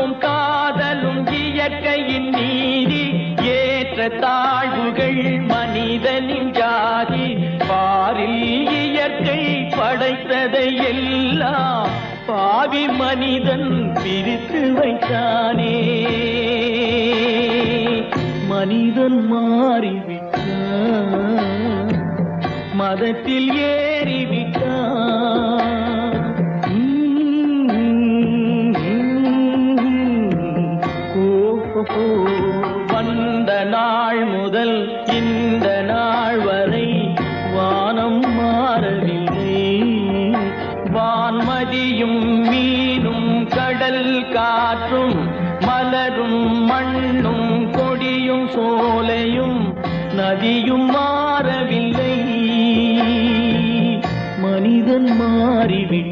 காமமும் காதலும் இயற்கையின் நீதி ஏற்ற தாழ்வுகள் மனிதனின் ஜாதி பாரில் இயற்கை படைத்ததை எல்லாம் பாவி மனிதன் பிரித்து வைத்தானே மனிதன் மாறிவிட்டான் மதத்தில் ஏறிவிட்டான் வந்த நாள் முதல் இந்த நாள் வரை வானம் மாறவில்லை வான்மதியும் மீனும் கடல் காற்றும் மலரும் மண்ணும் கொடியும் சோலையும் நதியும் மாறவில்லை மனிதன் மாறிவிட்டான்